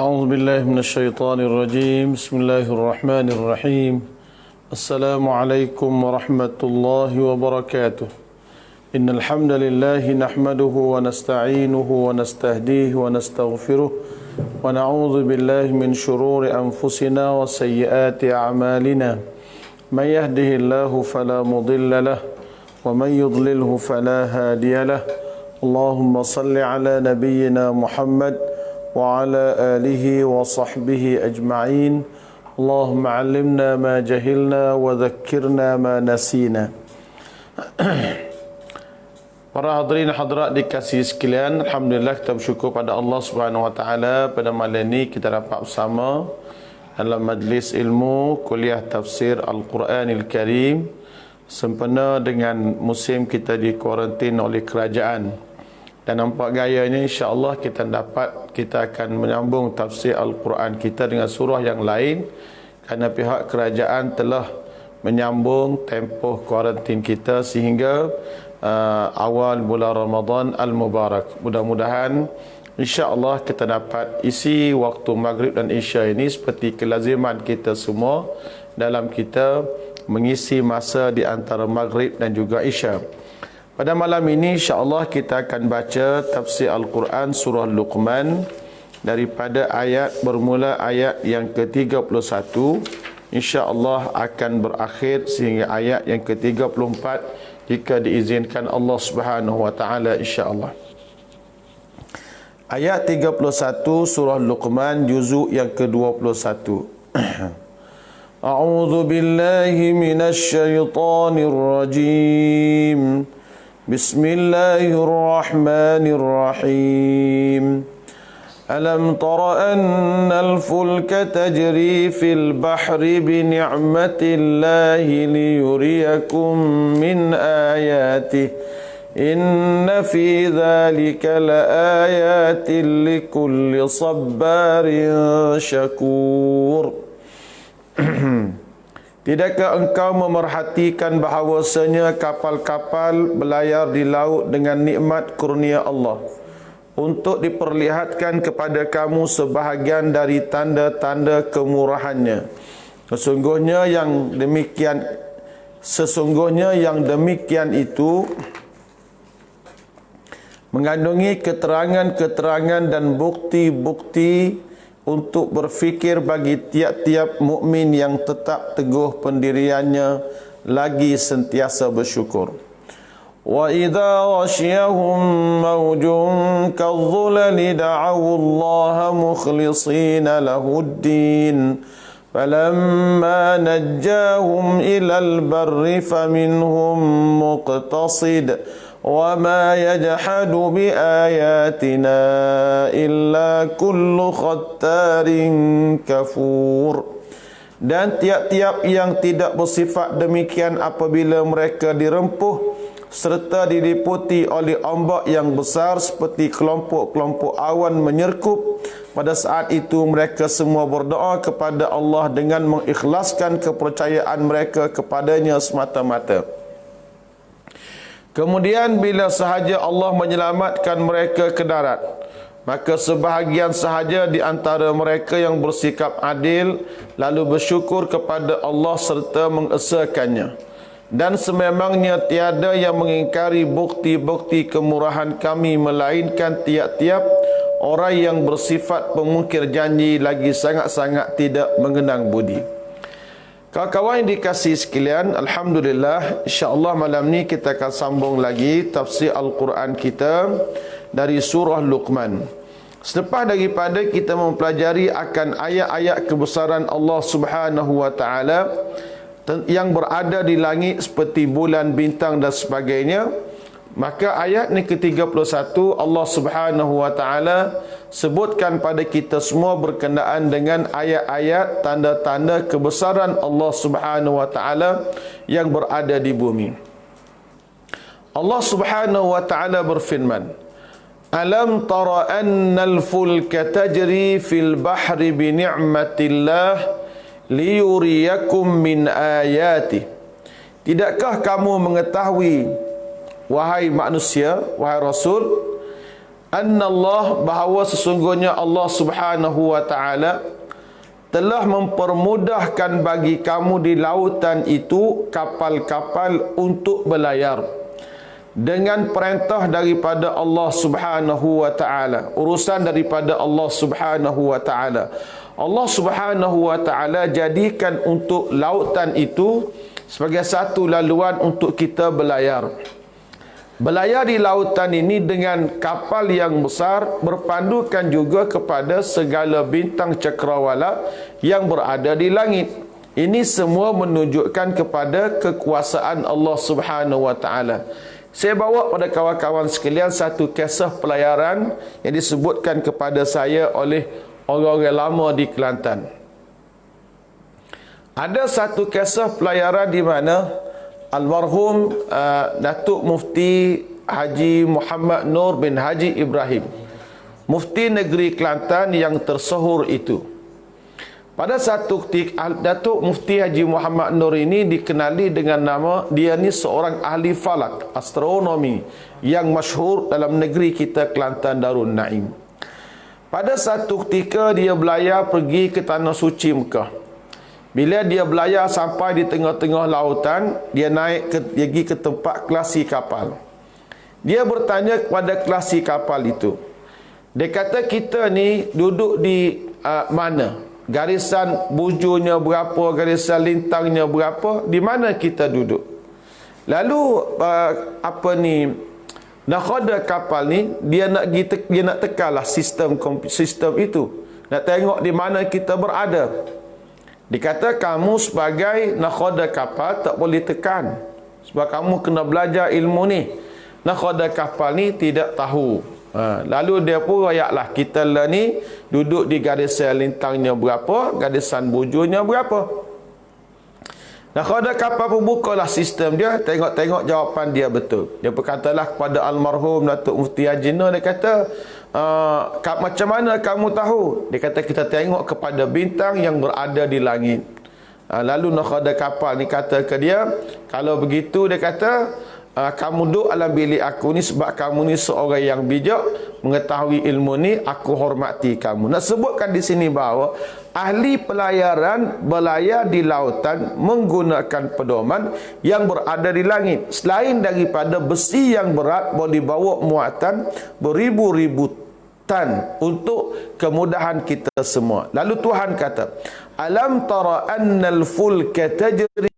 أعوذ بالله من الشيطان الرجيم. بسم الله الرحمن الرحيم. السلام عليكم ورحمة الله وبركاته. إن الحمد لله نحمده ونستعينه ونستهديه ونستغفره ونعوذ بالله من شرور أنفسنا وسيئات أعمالنا. من يهده الله فلا مضل له ومن يضلله فلا هادي له. اللهم صل على نبينا محمد وعلى آله وصحبه أجمعين. اللهم علمنا ما جهلنا وذكرنا ما نسينا. Para hadirin hadirat dikasihi sekalian, alhamdulillah kita bersyukur pada Allah Subhanahu wa taala pada malam ini kita dapat bersama dalam majlis ilmu kuliah tafsir Al-Quranil Karim sempena dengan musim kita di kuarantin oleh kerajaan. Dan nampak gayanya insya-Allah kita akan menyambung tafsir Al-Quran kita dengan surah yang lain kerana pihak kerajaan telah menyambung tempoh kuarantin kita sehingga awal bulan Ramadan Al-Mubarak. Mudah-mudahan insya-Allah kita dapat isi waktu maghrib dan isya ini seperti kelaziman kita semua dalam kita mengisi masa di antara maghrib dan juga isya. Pada malam ini insya-Allah kita akan baca tafsir Al-Quran surah Luqman daripada ayat bermula ayat yang ke-31 insya-Allah akan berakhir sehingga ayat yang ke-34 jika diizinkan Allah Subhanahu wa taala insya-Allah. Ayat 31 surah Luqman juzuk yang ke-21. A'udzu billahi minasy syaithanir rajim. Bismillahirrahmanirrahim. Alam tara annal fulka tajri fil bahri bi ni'matillahi liyuriyakum min ayatihi inna fi dhalika laayatin likulli sabbarin syakur. Tidakkah engkau memerhatikan bahawasanya kapal-kapal berlayar di laut dengan nikmat kurnia Allah untuk diperlihatkan kepada kamu sebahagian dari tanda-tanda kemurahannya. Sesungguhnya yang demikian itu mengandungi keterangan-keterangan dan bukti-bukti untuk berfikir bagi tiap-tiap mukmin yang tetap teguh pendiriannya lagi sentiasa bersyukur. Wa idza ghasyiyahum mawjun kadh-dhulali da'aw Allah mukhlishina lahud-din falamma najjahum ilal barri faminhum muqtasid وَمَا يَجْحَدُ بِآيَاتِنَا إِلَّا كُلُّ خَتَّارٍ كَفُورٍ. Dan tiap-tiap yang tidak bersifat demikian apabila mereka dirempuh serta diliputi oleh ombak yang besar seperti kelompok-kelompok awan menyerkup, pada saat itu mereka semua berdoa kepada Allah dengan mengikhlaskan kepercayaan mereka kepadanya semata-mata. Kemudian bila sahaja Allah menyelamatkan mereka ke darat, maka sebahagian sahaja di antara mereka yang bersikap adil lalu bersyukur kepada Allah serta mengesakannya. Dan sememangnya tiada yang mengingkari bukti-bukti kemurahan kami melainkan tiap-tiap orang yang bersifat pemungkir janji lagi sangat-sangat tidak mengenang budi. Kawan-kawan yang dikasihi sekalian, alhamdulillah, insya-Allah malam ni kita akan sambung lagi tafsir Al-Quran kita dari surah Luqman. Selepas daripada kita mempelajari akan ayat-ayat kebesaran Allah Subhanahu wa taala yang berada di langit seperti bulan, bintang dan sebagainya, maka ayat ni ke-31 Allah Subhanahu wa taala sebutkan pada kita semua berkenaan dengan ayat-ayat tanda-tanda kebesaran Allah Subhanahu wa taala yang berada di bumi. Allah Subhanahu wa taala berfirman, Alam tara annal fulka tajri fil bahri bi ni'matillah liyuriyakum min ayati. Tidakkah kamu mengetahui, wahai manusia, wahai Rasul, annallah, bahawa sesungguhnya Allah Subhanahu wa taala telah mempermudahkan bagi kamu di lautan itu kapal-kapal untuk berlayar dengan perintah daripada Allah Subhanahu wa taala, urusan daripada Allah Subhanahu wa taala. Allah Subhanahu wa taala jadikan untuk lautan itu sebagai satu laluan untuk kita berlayar. Berlayar di lautan ini dengan kapal yang besar berpandukan juga kepada segala bintang cakrawala yang berada di langit. Ini semua menunjukkan kepada kekuasaan Allah Subhanahu wa taala. Saya bawa pada kawan-kawan sekalian satu kisah pelayaran yang disebutkan kepada saya oleh orang-orang lama di Kelantan. Ada satu kisah pelayaran di mana almarhum Datuk Mufti Haji Muhammad Nur bin Haji Ibrahim, Mufti Negeri Kelantan yang tersohor itu. Pada satu ketika Datuk Mufti Haji Muhammad Nur ini dikenali dengan nama, dia ni seorang ahli falak, astronomi yang masyhur dalam negeri kita Kelantan Darun Naim. Pada satu ketika dia berlayar pergi ke Tanah Suci Mekah. Bila dia berlayar sampai di tengah-tengah lautan, dia naik pergi ke tempat kelasi kapal. Dia bertanya kepada kelasi kapal itu. Dia kata, kita ni duduk di mana? Garisan bujurnya berapa, garisan lintangnya berapa, di mana kita duduk? Lalu nakhoda kapal ni dia nak tekanlah sistem itu. Nak tengok di mana kita berada. Dikata, kamu sebagai nakhoda kapal tak boleh tekan, sebab kamu kena belajar ilmu ni. Nakhoda kapal ni tidak tahu. Lalu dia pun rayaklah, kita lah ni duduk di garisan lintangnya berapa, garisan bujurnya berapa. Nakhoda kapal pun bukalah sistem dia, tengok-tengok jawapan dia betul. Dia berkatalah kepada almarhum Datuk Mufti Haji Nur, dia kata, macam mana kamu tahu? Dia kata, kita tengok kepada bintang yang berada di langit. Lalu nakhoda kapal ni kata ke dia, kalau begitu, dia kata, kamu duduk dalam bilik aku ni sebab kamu ni seorang yang bijak, mengetahui ilmu ni, aku hormati kamu. Nak sebutkan di sini bahawa ahli pelayaran berlayar di lautan menggunakan pedoman yang berada di langit. Selain daripada besi yang berat boleh bawa muatan beribu-ribu tan untuk kemudahan kita semua. Lalu Tuhan kata, alam tara annal fulka tajri,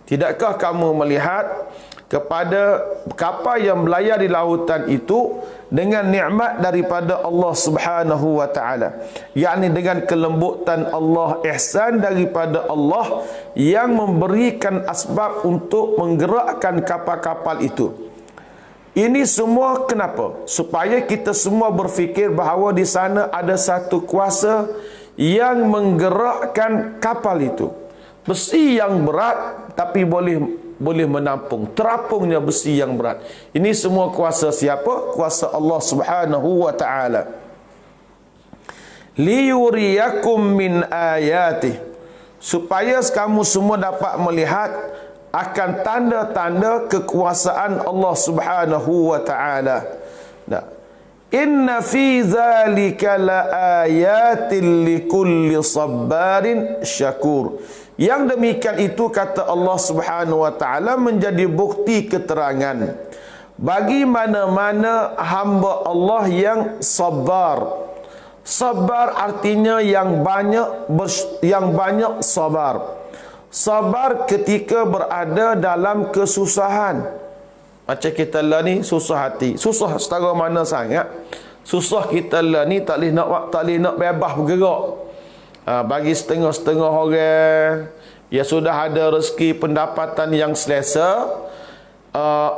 tidakkah kamu melihat kepada kapal yang berlayar di lautan itu dengan nikmat daripada Allah Subhanahu wa taala, yakni dengan kelembutan Allah, ihsan daripada Allah yang memberikan asbab untuk menggerakkan kapal-kapal itu. Ini semua kenapa? Supaya kita semua berfikir bahawa di sana ada satu kuasa yang menggerakkan kapal itu. Besi yang berat tapi boleh menampung, terapungnya besi yang berat. Ini semua kuasa siapa? Kuasa Allah Subhanahu wa taala. Liyuriyakum min ayatih, supaya kamu semua dapat melihat akan tanda-tanda kekuasaan Allah Subhanahu wa taala. Inna fi zalika laayatin likulli sabbarin syakur. Yang demikian itu, kata Allah Subhanahu wa taala, menjadi bukti keterangan bagi mana-mana hamba Allah yang sabar. Sabar artinya yang banyak sabar. Sabar ketika berada dalam kesusahan. Macam kita lah ni susah hati. Susah setara mana sangat. Susah kita lah ni tak boleh nak bebas bergerak. Bagi setengah-setengah orang ya sudah ada rezeki pendapatan yang selesa,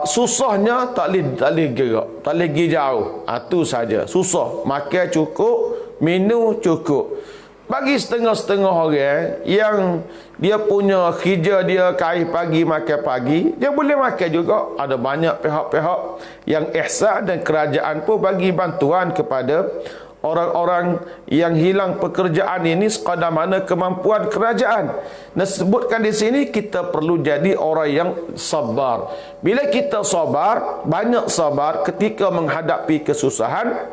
susahnya tak boleh gerak, tak boleh pergi jauh. Itu saja. Susah. Makan cukup, minum cukup. Bagi setengah-setengah orang yang dia punya kerja dia kaih pagi makan pagi, dia boleh makan juga. Ada banyak pihak-pihak yang ihsan dan kerajaan pun bagi bantuan kepada orang-orang yang hilang pekerjaan ini sekadar mana kemampuan kerajaan. Nah, sebutkan di sini kita perlu jadi orang yang sabar. Bila kita sabar, banyak sabar ketika menghadapi kesusahan,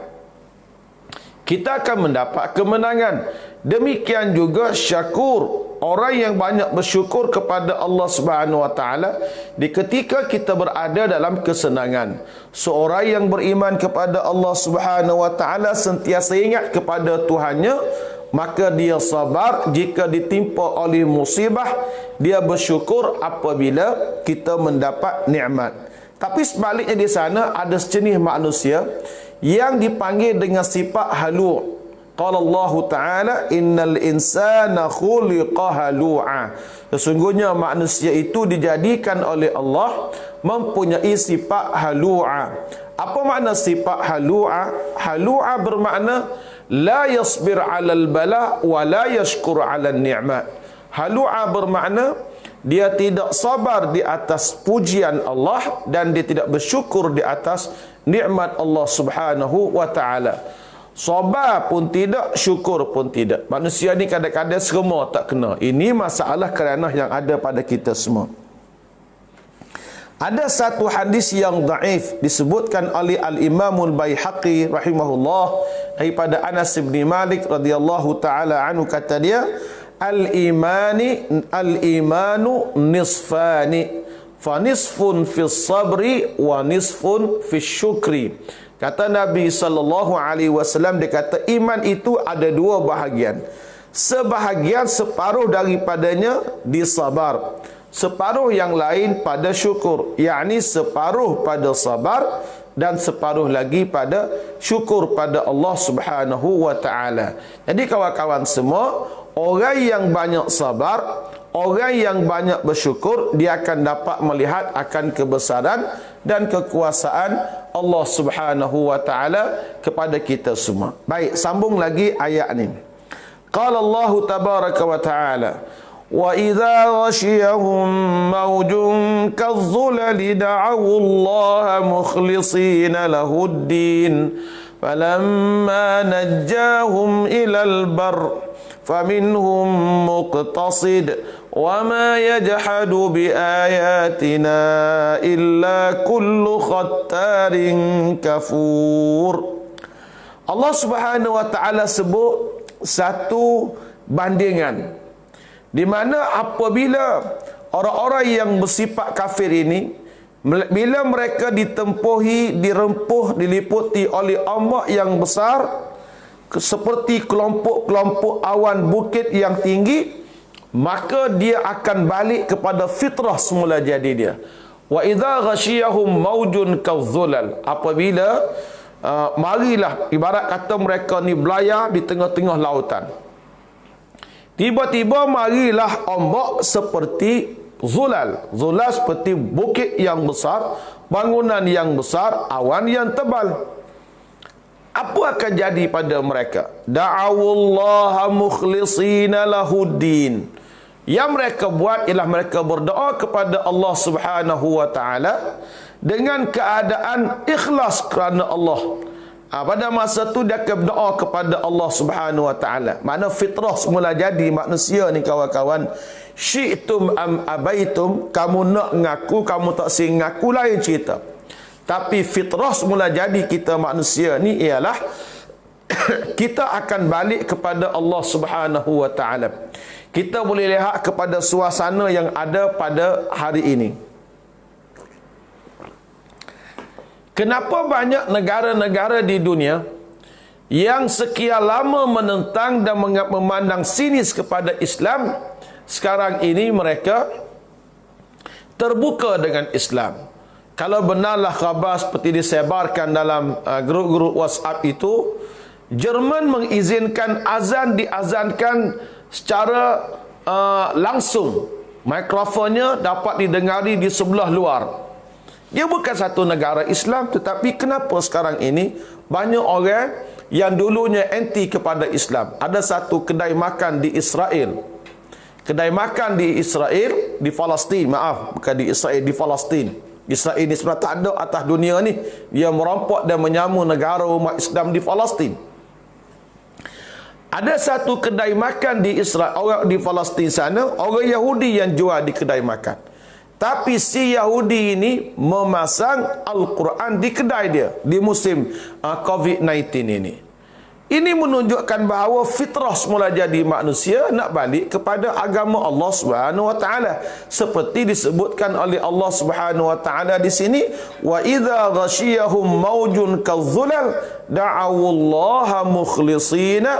kita akan mendapat kemenangan. Demikian juga syakur, orang yang banyak bersyukur kepada Allah Subhanahu wa taala di ketika kita berada dalam kesenangan. Seorang yang beriman kepada Allah Subhanahu wa taala sentiasa ingat kepada Tuhannya, maka dia sabar jika ditimpa oleh musibah, dia bersyukur apabila kita mendapat nikmat. Tapi sebaliknya di sana ada sejenis manusia yang dipanggil dengan sifat halu'. Qala Allah Ta'ala, innal insana khuliqa halu'a. Sesungguhnya manusia itu dijadikan oleh Allah mempunyai sifat halu'a. Apa makna sifat halu'a? Halu'a bermakna la yasbir 'alal bala wa la yashkur 'alan ni'mat. Halu'a bermakna dia tidak sabar di atas pujian Allah dan dia tidak bersyukur di atas nikmat Allah Subhanahu wa taala. Sabar pun tidak, syukur pun tidak. Manusia ni kadang-kadang semua tak kena. Ini masalah kerana yang ada pada kita semua. Ada satu hadis yang dhaif disebutkan oleh Al-Imamul Baihaqi rahimahullah daripada Anas bin Malik radhiyallahu taala anhu, kata dia, al-imanu nisfani, fa nisfun fis sabri wa nisfun fis syukri. Kata Nabi SAW, dia kata iman itu ada dua bahagian. Sebahagian, separuh daripadanya disabar, separuh yang lain pada syukur. Yakni separuh pada sabar dan separuh lagi pada syukur pada Allah Subhanahu wa taala. Jadi kawan-kawan semua, orang yang banyak sabar, orang yang banyak bersyukur, dia akan dapat melihat akan kebesaran dan kekuasaan Allah Subhanahu wa taala kepada kita semua. Baik, sambung lagi ayat ni. Qala Allah tabaraka wa taala, wa idza ghashiyahum mawjun kadh-dhulali da'u Allah mukhlishina lahud-din falamma najjahum ilal barr فَمِنْهُمْ مُقْتَصِدٌ وَمَا يَجْحَدُ بِآيَاتِنَا إِلَّا كُلُّ خَتَّارٍ كَفُورٍ. Allah Subhanahu wa taala sebut satu bandingan di mana apabila orang-orang yang bersifat kafir ini, bila mereka ditempuhi, dirempuh, diliputi oleh ombak yang besar seperti kelompok-kelompok awan bukit yang tinggi, maka dia akan balik kepada fitrah semula jadi dia. Wa idza ghashiyahum maujun kadh-dhulal, apabila marilah ibarat kata mereka ni belayar di tengah-tengah lautan, tiba-tiba marilah ombak seperti zulal. Zulal seperti bukit yang besar, bangunan yang besar, awan yang tebal. Apa akan jadi pada mereka? Da'awullaha mukhlishina lahuddin. Yang mereka buat ialah mereka berdoa kepada Allah Subhanahu wa taala dengan keadaan ikhlas kerana Allah. Pada masa tu dia akan berdoa kepada Allah Subhanahu wa taala. Makna fitrah semula jadi manusia ni kawan-kawan. Syi'tum am abaitum, kamu nak ngaku, kamu tak sing ngaku, lain cerita. Tapi fitrah semula jadi kita manusia ni ialah kita akan balik kepada Allah Subhanahu wa taala. Kita boleh lihat kepada suasana yang ada pada hari ini. Kenapa banyak negara-negara di dunia yang sekian lama menentang dan memandang sinis kepada Islam, sekarang ini mereka terbuka dengan Islam? Kalau benarlah khabar seperti disebarkan dalam grup-grup WhatsApp itu, Jerman mengizinkan azan diazankan secara langsung. Mikrofonnya dapat didengari di sebelah luar. Dia bukan satu negara Islam, tetapi kenapa sekarang ini banyak orang yang dulunya anti kepada Islam? Ada satu kedai makan di Israel. Kedai makan di Israel, di Palestin, maaf, bukan di Israel, di Palestin. Israel ini sebenarnya tak ada atas dunia ni. Dia merampok dan menyamu negara umat Islam di Palestin. Ada satu kedai makan di Israel, orang di Palestin sana, orang Yahudi yang jual di kedai makan. Tapi si Yahudi ini memasang Al-Quran di kedai dia di musim COVID-19 ini. Ini menunjukkan bahawa fitrah semula jadi manusia nak balik kepada agama Allah Subhanahu wa taala, seperti disebutkan oleh Allah Subhanahu wa taala di sini, wa idza ghashiyahum maujun kadzulal da'awullaha mukhlishina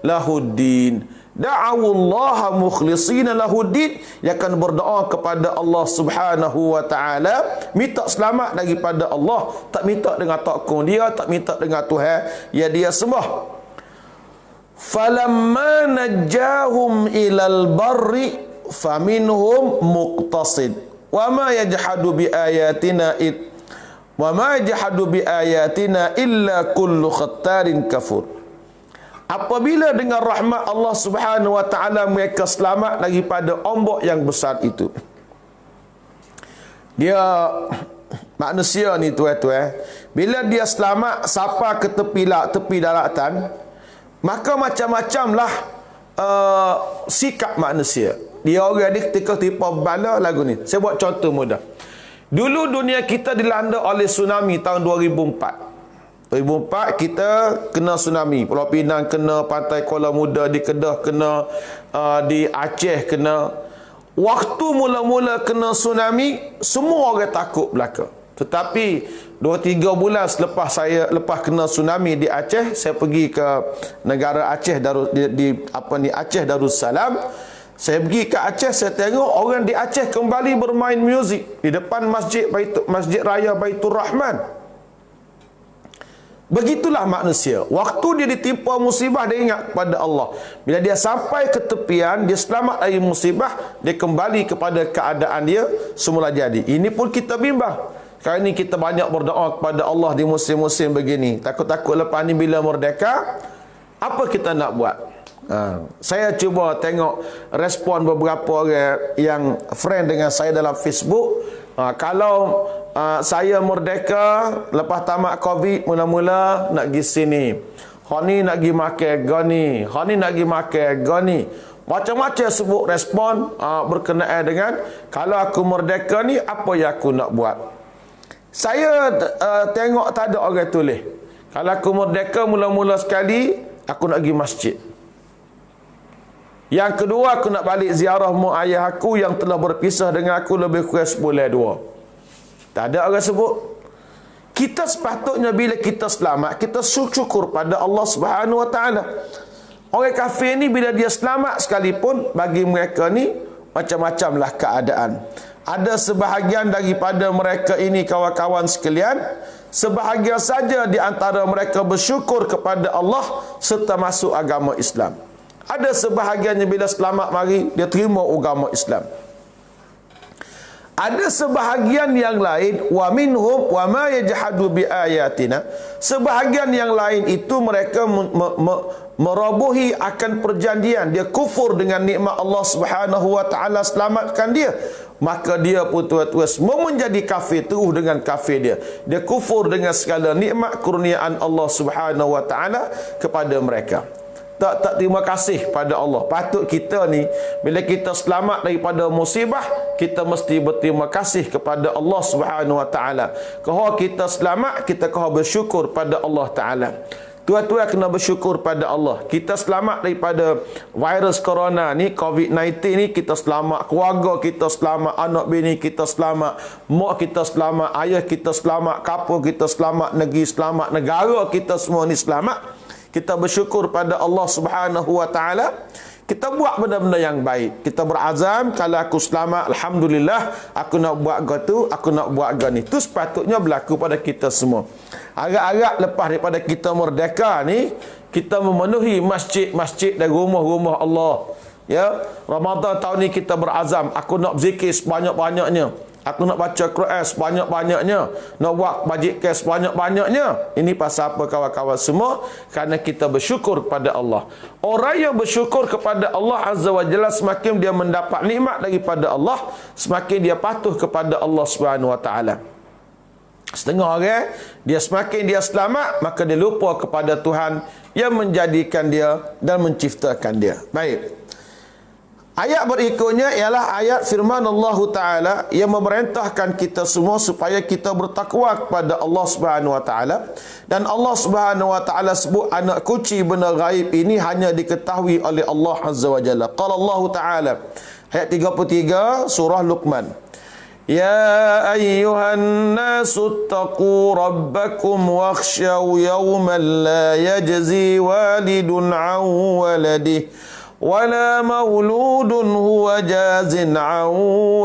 lahuddin. Da'awullaha mukhlishina lahuddin, ia akan berdoa kepada Allah Subhanahu wa taala, minta selamat daripada Allah, tak minta dengan tokong dia, tak minta dengan Tuhan ya dia sembah. Falamma najjahum ilal barri faminhum muqtasid wa ma yajhadu bi ayatina illa kullu khattarin kafur. Apabila dengan rahmat Allah Subhanahu wa taala mereka selamat daripada ombak yang besar itu. Dia manusia ni tuan-tuan, bila dia selamat sampai ke tepi daratan, maka macam-macamlah sikap manusia. Dia orang ni ketika tipu bala lagu ni. Saya buat contoh mudah. Dulu dunia kita dilanda oleh tsunami tahun 2004. 2004 kita kena tsunami. Pulau Pinang kena, Pantai Kuala Muda di Kedah kena, di Aceh kena. Waktu mula-mula kena tsunami, semua orang takut belaka. Tetapi 2-3 bulan lepas kena tsunami di Aceh, saya pergi ke negara Aceh Aceh Darussalam. Saya pergi ke Aceh, saya tengok orang di Aceh kembali bermain muzik di depan Masjid Raya Baitur Rahman. Begitulah manusia. Waktu dia ditimpa musibah, dia ingat kepada Allah. Bila dia sampai ke tepian, dia selamat dari musibah, dia kembali kepada keadaan dia semula jadi. Ini pun kita bimbang. Kali ini kita banyak berdoa kepada Allah di musim-musim begini. Takut-takut lepas ni bila merdeka, apa kita nak buat? Saya cuba tengok respon beberapa orang yang friend dengan saya dalam Facebook. Kalau saya merdeka lepas tamat Covid, mula-mula nak pergi sini, Hani nak pergi makan gani, Hani nak pergi makan gani, macam-macam sebut respon berkenaan dengan kalau aku merdeka ni apa yang aku nak buat. Saya tengok tak ada orang tulis kalau aku merdeka mula-mula sekali aku nak pergi masjid. Yang kedua, aku nak balik ziarah mak ayah aku yang telah berpisah dengan aku lebih kurang sebulan 2. Tak ada orang sebut. Kita sepatutnya bila kita selamat, kita syukur pada Allah Subhanahu wa taala. Orang kafir ni bila dia selamat sekalipun, bagi mereka ni macam-macamlah keadaan. Ada sebahagian daripada mereka ini kawan-kawan sekalian, sebahagian saja di antara mereka bersyukur kepada Allah serta masuk agama Islam. Ada sebahagiannya bila selamat mari dia terima agama Islam. Ada sebahagian yang lain wa minhum wa ma yajhadu bi ayatina. Sebahagian yang lain itu mereka merobohi akan perjanjian. Dia kufur dengan nikmat Allah Subhanahu wa taala selamatkan dia. Maka dia pun tuan-tuan semua menjadi kafir terus dengan kafir dia. Dia kufur dengan segala nikmat kurniaan Allah Subhanahu wa taala kepada mereka. Tak terima kasih pada Allah. Patut kita ni bila kita selamat daripada musibah, kita mesti berterima kasih kepada Allah Subhanahu wa taala. Kalau kita selamat, kita kena bersyukur pada Allah taala. Tuan-tuan kena bersyukur pada Allah. Kita selamat daripada virus corona ni, COVID-19 ni, kita selamat, keluarga kita selamat, anak bini kita selamat, mak kita selamat, ayah kita selamat, kapur kita selamat, negeri selamat, negara kita semua ni selamat. Kita bersyukur pada Allah Subhanahu wa taala. Kita buat benda-benda yang baik. Kita berazam, kalau aku selamat, alhamdulillah, aku nak buat gitu, aku nak buat gini. Itu sepatutnya berlaku pada kita semua. Agak-agak lepas daripada kita merdeka ni, kita memenuhi masjid-masjid dan rumah-rumah Allah. Ya, Ramadan tahun ni kita berazam, aku nak berzikir sebanyak-banyaknya. Aku nak baca Quran sebanyak-banyaknya. Nak buat bajikan sebanyak-banyaknya. Ini pasal apa kawan-kawan semua? Kerana kita bersyukur kepada Allah. Orang yang bersyukur kepada Allah Azza wa Jalla, semakin dia mendapat nikmat daripada Allah, semakin dia patuh kepada Allah Subhanahu wa taala. Setengah orang, dia semakin dia selamat, maka dia lupa kepada Tuhan yang menjadikan dia dan menciptakan dia. Baik. Ayat berikutnya ialah ayat firman Allah Ta'ala yang memerintahkan kita semua supaya kita bertakwa kepada Allah Subhanahu Wa Ta'ala. Dan Allah Subhanahu Wa Ta'ala sebut anak kunci benda gaib ini hanya diketahui oleh Allah Azza wa Jalla. Qala Allah Ta'ala, ayat 33 surah Luqman. Ya ayyuhan nasu attaqu rabbakum wakhshaw yawman la yajzi walidun an waladihi ولا مولود هو جاز عن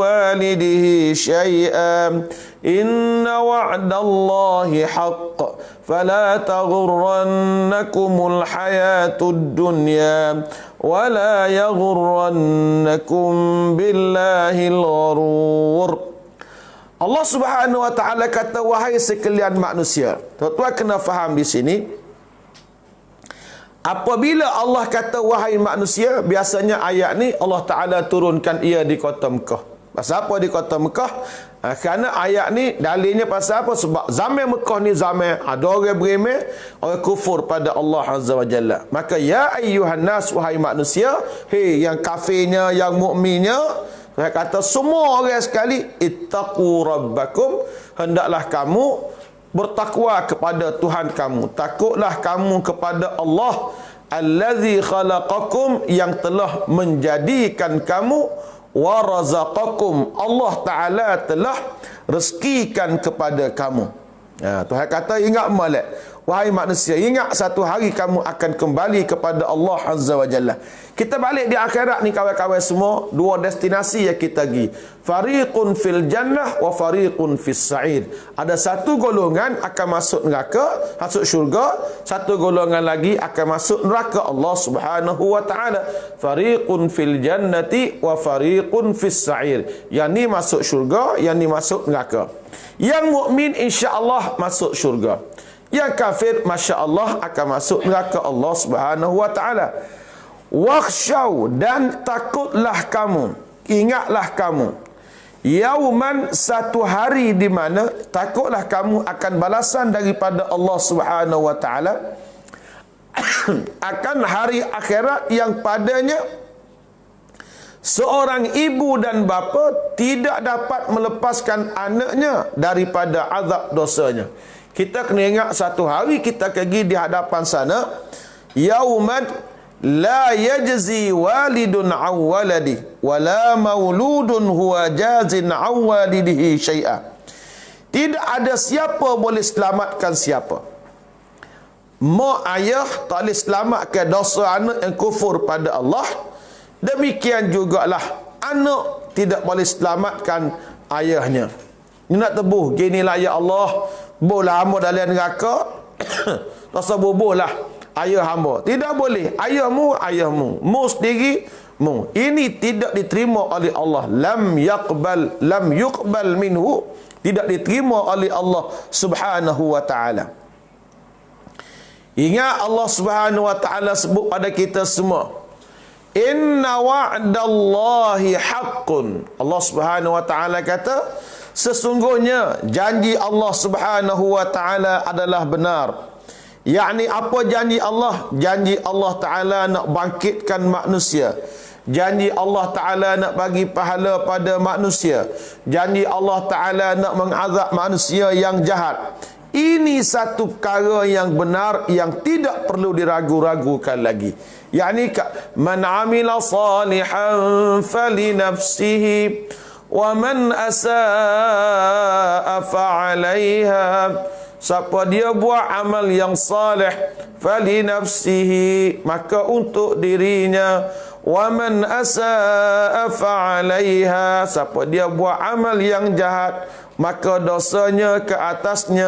والده شيئا إن وعد الله حق فلا تغرنكم الحياة الدنيا ولا يغرنكم بالله الغرور. Allah Subhanahu Wa Ta'ala kata, wahai sekalian manusia. Tuan-tuan kena faham di sini. Apabila Allah kata wahai manusia, biasanya ayat ni Allah Ta'ala turunkan ia di kota Mekah. Pasal apa di kota Mekah? Kerana ayat ni dalilnya pasal apa? Sebab zaman Mekah ni zaman ada orang berimeh, orang kufur pada Allah Azza wa Jalla. Maka ya ayyuhan nas, wahai manusia, hei yang kafirnya, yang mukminnya, saya kata semua orang sekali, ittaqu rabbakum, hendaklah kamu bertakwa kepada Tuhan kamu. Takutlah kamu kepada Allah allazi khalaqakum, yang telah menjadikan kamu, wa razaqakum, Allah Ta'ala telah rezekikan kepada kamu. Tuhan kata, ingat molek, wahai manusia, ingat satu hari kamu akan kembali kepada Allah Azza wa Jalla. Kita balik di akhirat ni kawan-kawan semua, dua destinasi yang kita pergi. Fariqun fil jannah wa fariqun fis sa'ir. Ada satu golongan akan masuk neraka, masuk syurga, satu golongan lagi akan masuk neraka Allah Subhanahu wa Ta'ala. Fariqun fil jannati wa fariqun fis sa'ir. Yang ni masuk syurga, yang ni masuk neraka. Yang mukmin insya-Allah masuk syurga. Yang kafir masya-Allah akan masuk neraka Allah Subhanahu wa Ta'ala. Wakhshaw, dan takutlah kamu, ingatlah kamu, yauman, satu hari di mana takutlah kamu akan balasan daripada Allah Subhanahu wa Ta'ala akan hari akhirat yang padanya seorang ibu dan bapa tidak dapat melepaskan anaknya daripada azab dosanya. Kita kena ingat satu hari kita pergi di hadapan sana, yauman la yajzi walidun an waladi wala mauludun huwa jazin an walidihi syai'a. Tidak ada siapa boleh selamatkan siapa. Mak ayah tak boleh selamatkan dosa anak yang kufur pada Allah. Demikian jugalah anak tidak boleh selamatkan ayahnya. Ni nak tebuh, ginilah ya Allah, bola hamba dalam neraka. Rasa bobolah ayah hamba. Tidak boleh. Ayahmu, ayahmu. Mu sendiri, mu. Ini tidak diterima oleh Allah. Lam yuqbal minhu. Tidak diterima oleh Allah Subhanahu wa Ta'ala. Ingat Allah Subhanahu wa Ta'ala sebut pada kita semua, inna wa'dallahi haqqun. Allah Subhanahu wa Ta'ala kata, sesungguhnya janji Allah Subhanahu wa Ta'ala adalah benar. Yakni apa janji Allah? Janji Allah Ta'ala nak bangkitkan manusia. Janji Allah Ta'ala nak bagi pahala pada manusia. Janji Allah Ta'ala nak mengazab manusia yang jahat. Ini satu perkara yang benar, yang tidak perlu diragu-ragukan lagi. Yakni man amila salihan fali nafsihi wa man asaa fa'alaiha. Siapa dia buat amal yang salih, fali nafsihi, maka untuk dirinya. Wa man asaa fa'alaiha. Siapa dia buat amal yang jahat, maka dosanya ke atasnya.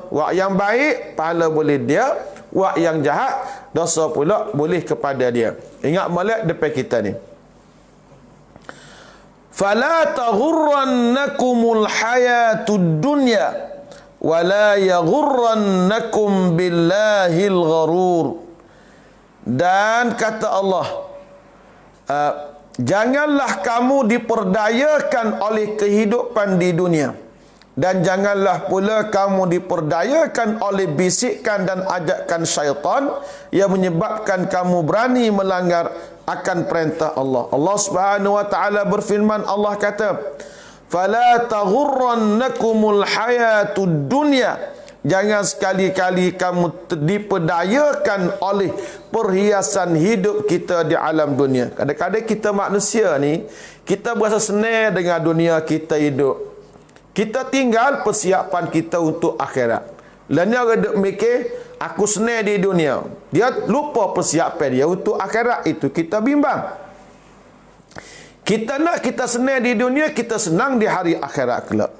Wak yang baik, pahala boleh dia. Wak yang jahat, dosa pula boleh kepada dia. Ingat molek depan kita ni. Fala taghurrannakumul hayatud dunya wala yaghurrannakum billahil gharur. Dan kata Allah, janganlah kamu diperdayakan oleh kehidupan di dunia. Dan janganlah pula kamu diperdayakan oleh bisikan dan ajakan syaitan yang menyebabkan kamu berani melanggar akan perintah Allah. Allah Subhanahu wa taala berfirman, Allah kata, "Fala taghurrannakumul hayatud dunya." Jangan sekali-kali kamu diperdayakan oleh perhiasan hidup kita di alam dunia. Kadang-kadang kita manusia ni, kita berasa senang dengan dunia kita hidup. Kita tinggal persiapan kita untuk akhirat. Lain orang duk mikir, aku senang di dunia. Dia lupa persiapan dia untuk akhirat. Itu kita bimbang. Kita nak kita senang di dunia, kita senang di hari akhirat kelak.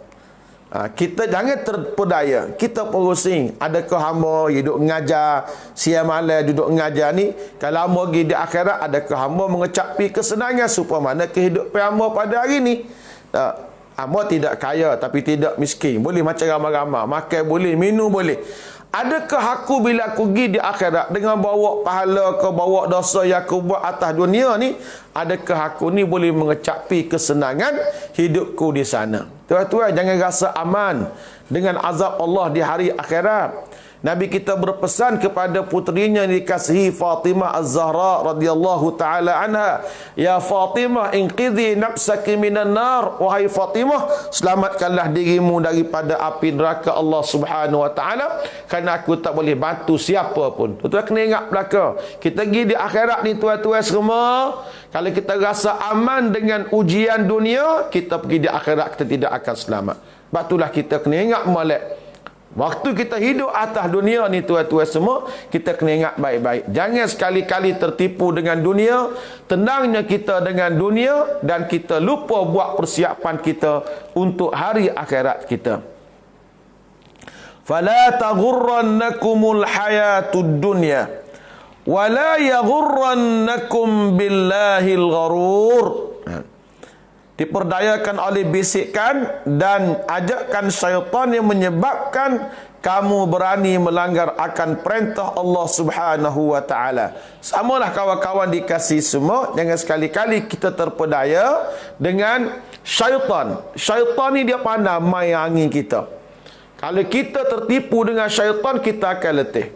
Kita jangan terpedaya. Kita pusing. Adakah hamba hidup mengajar, siang malam duduk mengajar ni? Kalau hamba pergi di akhirat, adakah hamba mengecapi kesenangan supaya mana kehidupan hamba pada hari ni? Hamba tidak kaya tapi tidak miskin. Boleh macam ramai-ramai. Makan boleh, minum boleh. Adakah aku bila aku pergi di akhirat dengan bawa pahala ke bawa dosa yang aku buat atas dunia ni, adakah aku ni boleh mengecapi kesenangan hidupku di sana? Tuan-tuan, jangan rasa aman dengan azab Allah di hari akhirat. Nabi kita berpesan kepada puterinya yang dikasihi Fatimah Az-Zahra radhiyallahu taala anha, "Ya Fatimah, inqidhi nafsaki minan nar." Wahai Fatimah, selamatkanlah dirimu daripada api neraka Allah Subhanahu wa taala, kerana aku tak boleh bantu siapa pun. Tuan-tuan kena ingat belaka. Kita pergi di akhirat ni tuan-tuan semua, kalau kita rasa aman dengan ujian dunia, kita pergi di akhirat kita tidak akan selamat. Sebab itulah kita kena ingat molek. Waktu kita hidup atas dunia ni tuan-tuan semua, kita kena ingat baik-baik. Jangan sekali-kali tertipu dengan dunia, tenangnya kita dengan dunia, dan kita lupa buat persiapan kita untuk hari akhirat kita. Fala taghurrannakumul hayatud dunya wala yaghurrannakum billahil gharur. Diperdayakan oleh bisikan dan ajakan syaitan yang menyebabkan kamu berani melanggar akan perintah Allah Subhanahu wa taala. Samalah kawan-kawan dikasih semua, jangan sekali-kali kita terpedaya dengan syaitan. Syaitan ni dia pandai main angin kita. Kalau kita tertipu dengan syaitan, kita akan letih.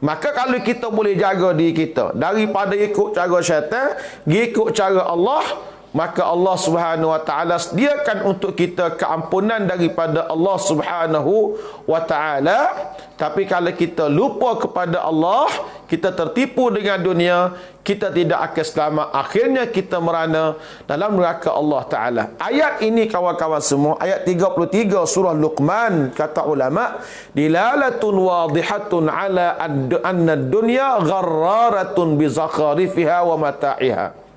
Maka kalau kita boleh jaga diri kita daripada ikut cara syaitan, ikut cara Allah, maka Allah Subhanahu wa taala sediakan untuk kita keampunan daripada Allah Subhanahu wa taala. Tapi kalau kita lupa kepada Allah, kita tertipu dengan dunia, kita tidak akan selamat. Akhirnya kita merana dalam neraka Allah taala. Ayat ini kawan-kawan semua, ayat 33 surah Luqman, kata ulama, dilalatun wadihatun ala anna ad-dunya gharraratun bi zakharifiha wa mata'iha.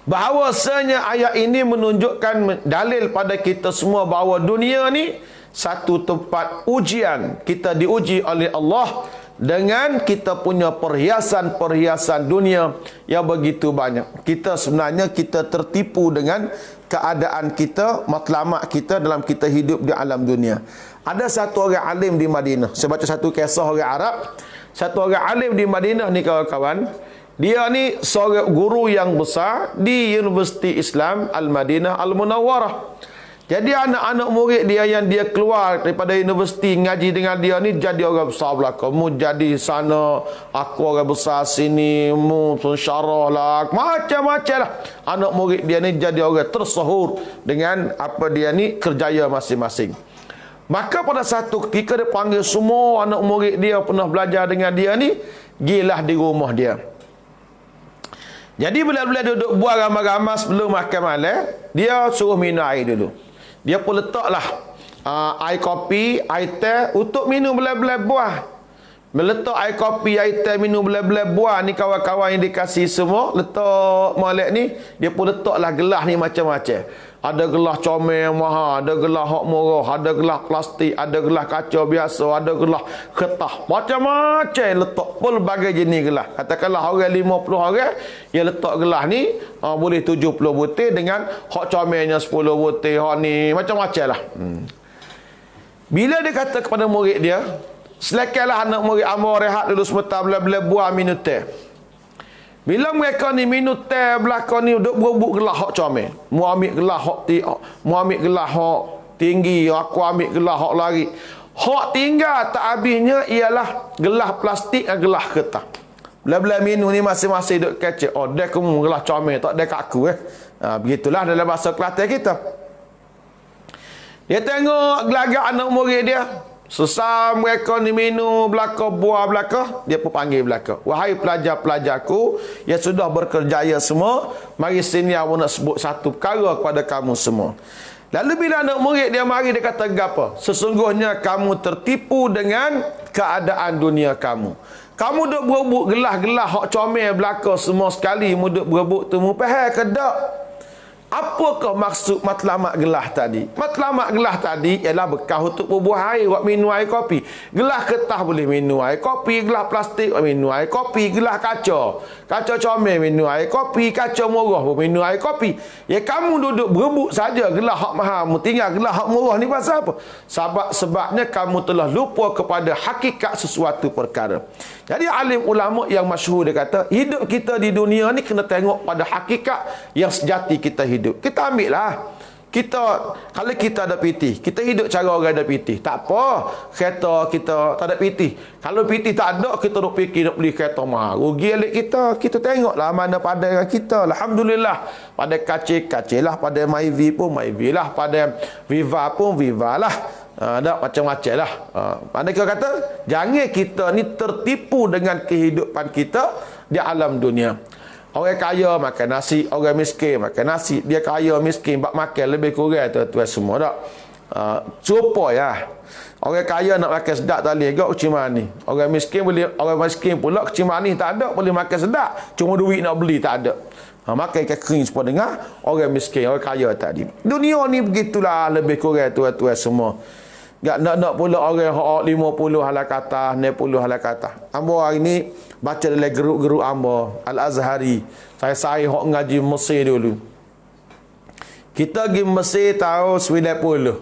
Bahawasanya ayat ini menunjukkan dalil pada kita semua bahawa dunia ni satu tempat ujian. Kita diuji oleh Allah dengan kita punya perhiasan-perhiasan dunia yang begitu banyak. Kita sebenarnya kita tertipu dengan keadaan kita, matlamat kita dalam kita hidup di alam dunia. Ada satu orang alim di Madinah. Saya baca satu kisah orang Arab. Satu orang alim di Madinah ni kawan-kawan, dia ni seorang guru yang besar di Universiti Islam Al-Madinah Al-Munawwarah. Jadi anak-anak murid dia yang dia keluar daripada universiti ngaji dengan dia ni jadi orang besar belaka. Mu jadi sana, aku orang besar sini, mu syarah lah, macam-macam lah. Anak murid dia ni jadi orang tersahur dengan apa dia ni kerjaya masing-masing. Maka pada satu ketika dia panggil semua anak murid dia pernah belajar dengan dia ni, gilah di rumah dia. Jadi bila-bila duduk buat ramai-ramai sebelum makan malam, dia suruh minum air dulu. Dia pun letaklah air kopi, air teh untuk minum bila-bila buah. Meletak air kopi, air teh, minum bila-bila buah ni kawan-kawan yang dikasih semua, letak molek ni, dia pun letaklah gelas ni macam-macam. Ada gelas comel yang mahal, ada gelas hak murah, ada gelas plastik, ada gelas kaca biasa, ada gelas kertas. Macam-macam letak pun berbagai jenis gelas. Katakanlah orang 50 orang yang letak gelas ni, boleh 70 butir dengan hak comelnya 10 butir, hak ni macam-macam lah. Bila dia kata kepada murid dia, silakanlah anak murid amor rehat dulu sebentar, bila-bila buah minum teh. Bila mereka ni minum teh belakang ni duk berebut gelas hak comel. Mu ambil gelas hak ti, mu ambil gelas hak tinggi, aku ambil gelas hak lari. Hak tinggal tak habisnya ialah gelas plastik dan gelas kertas. Belah-belah minum ni masing-masing duk kecek. Oh, dia kamu gelas comel, tak dia kat aku begitulah dalam bahasa Kelantan kita. Dia tengok gelagak anak murid dia. Sesam mereka ni minum belaka, buah belaka, dia pun panggil belaka. Wahai pelajar-pelajarku yang sudah berkerjaya semua, mari sini aku nak sebut satu perkara kepada kamu semua. Lalu bila anak murid dia mari, dia kata apa? Sesungguhnya kamu tertipu dengan keadaan dunia kamu. Kamu duk berebut gelas-gelas hak comel belaka semua sekali, mu duk berebut tu, mu faham ke tak? Apakah maksud matlamat gelas tadi? Matlamat gelas tadi ialah bekas untuk berbuah air, buat minum air kopi. Gelas kertas boleh minum air kopi, gelas plastik boleh minum air kopi, gelas kaca comel minum air kopi, kaca murah pun minum air kopi. Ya kamu duduk berebut saja gelas hak mahal, tinggal gelas hak murah ni pasal apa? Sebabnya kamu telah lupa kepada hakikat sesuatu perkara. Jadi alim ulama yang masyhur dia kata, hidup kita di dunia ni kena tengok pada hakikat yang sejati kita hidup. Kita ambil lah. Kalau kita ada pitih, kita hidup cara orang ada pitih. Tak apa, kereta kita tak ada pitih. Kalau pitih tak ada, kita duk fikir nak beli kereta mahal. Rugi alik kita. Kita tengoklah mana pada dengan kita. Alhamdulillah. Pada kacil lah. Pada Myvi pun Myvi lah. Pada Viva pun Viva lah. Ada macam-macam lah. Mereka kata, jangan kita ni tertipu dengan kehidupan kita di alam dunia. Orang kaya makan nasi, orang miskin makan nasi. Dia kaya miskin bak makan lebih kurang tuan-tuan semua tak. Serupa ya. Orang kaya nak makan sedap tak boleh gak macam mana ni. Orang miskin pula kecil manis tak ada, boleh makan sedap. Cuma duit nak beli tak ada. Makan ikan kering semua dengar orang miskin, orang kaya tadi. Dunia ni begitulah lebih kurang tuan-tuan semua. Gak nak pula orang 50 halakatah, 60 halakatah. Ambo hari ni baca dalam geruk-geruk ambo Al-Azhari. Saya hok ngaji Mesir dulu. Kita pergi Mesir tahun 90.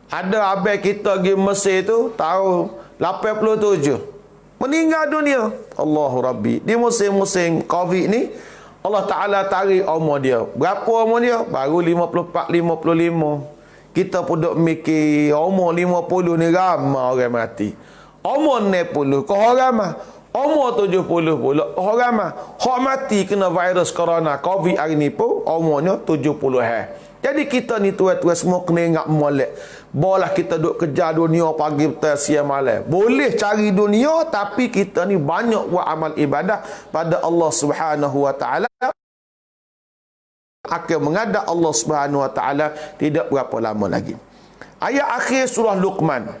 Ada abang kita pergi Mesir tu tahun 87. Meninggal dunia. Allahu Rabbi. Di musim-musim Covid ni Allah Ta'ala tarik umur dia. Berapa umur dia? Baru 54, 55. Kita pun duk mikir umur 50 ni ramai orang mati. Umur 60 kau orang ramai. Umur 70 pula orang ramai. Hak mati kena virus corona Covid hari ni pun umurnya 70 hari. Jadi kita ni tuan-tuan semua kena ingat molek. Bolah kita duk kejar dunia pagi petang siang malam. Boleh cari dunia tapi kita ni banyak buat amal ibadah pada Allah Subhanahu Wa Taala. Akan menghadap Allah Subhanahu Wa Taala tidak berapa lama lagi. Ayat akhir surah Luqman.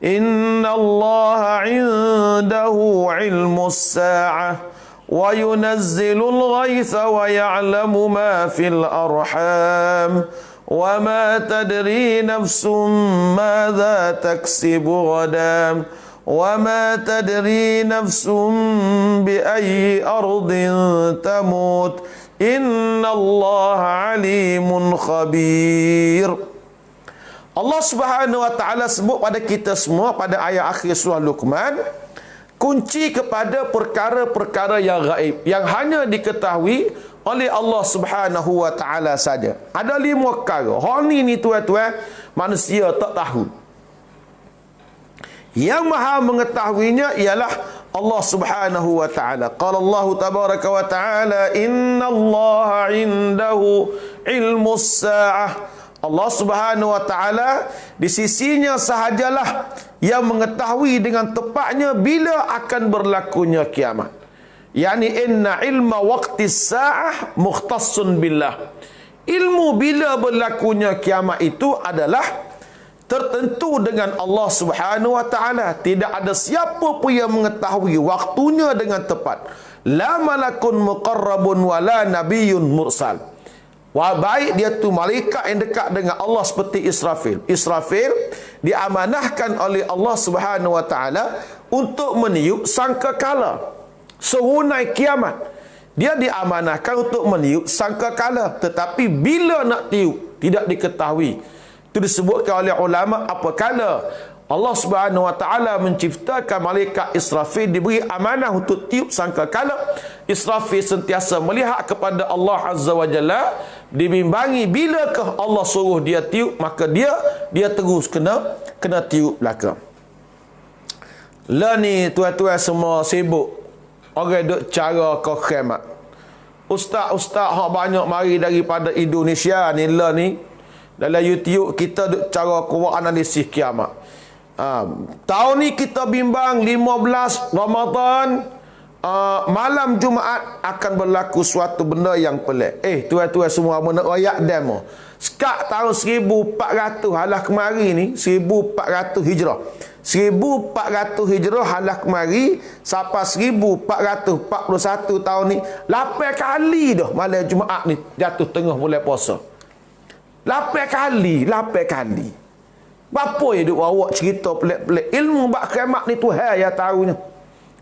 Inna Allah 'indahu 'ilmus sa'ah wa yunazzilul ghaitha wa ya'lamu ma fil arham wa ma tadri nafsum madza taksibu ghadan wa ma tadri nafsum bi ayyi ardin tamut. Inna Allah alimun khabir. Allah Subhanahu Wa Taala sebut pada kita semua pada ayat akhir surah Luqman, kunci kepada perkara-perkara yang gaib, yang hanya diketahui oleh Allah Subhanahu Wa Taala saja. Ada 5 perkara. Hal ni tuan-tuan, manusia tak tahu. Yang maha mengetahuinya ialah Allah Subhanahu Wa Taala. Qala Allah tabaraka wa taala, Inna Allah 'indahu 'ilmus sa'ah. Allah Subhanahu Wa Taala di sisinya sahajalah yang mengetahui dengan tepatnya bila akan berlakunya kiamat. Yani inna ilma waqtis sa'ah mukhtassun billah. Ilmu bila berlakunya kiamat itu adalah tertentu dengan Allah Subhanahu Wa Taala. Tidak ada siapa pun yang mengetahui waktunya dengan tepat. La malakun muqarrabun wala nabiyyun mursal. Wah, baik dia tu malaikat yang dekat dengan Allah seperti Israfil. Israfil diamanahkan oleh Allah Subhanahu Wa Taala untuk meniup sangkakala serunai kiamat. Dia diamanahkan untuk meniup sangkakala, tetapi bila nak tiup tidak diketahui. Itu disebutkan oleh ulama apakala Allah Subhanahu Wa Taala menciptakan malaikat Israfil, diberi amanah untuk tiup sangkakala. Israfil sentiasa melihat kepada Allah Azza wa Jalla dibimbangi. Bilakah Allah suruh dia tiup, maka dia terus kena tiup belaka. Lah ni tuan-tuan semua sibuk orang duk cara kau khimat. Ustaz-ustaz hak banyak mari daripada Indonesia ni lah ni dalam YouTube kita duk cara kuat analisis kiamat. Tahun ni kita bimbang 15 Ramadan, malam Jumaat akan berlaku suatu benda yang pelik. Tuan-tuan semua nak royak demo. Sekat tahun 1400 halah kemari ni, 1400 Hijrah. 1400 Hijrah halah kemari sampai 1441 tahun ni 8 kali dah malam Jumaat ni jatuh tengah bulan puasa. 8 kali. Bapa yang duk bawa cerita pelik-pelik. Ilmu bab kiamat ni Tuhan yang tahunya.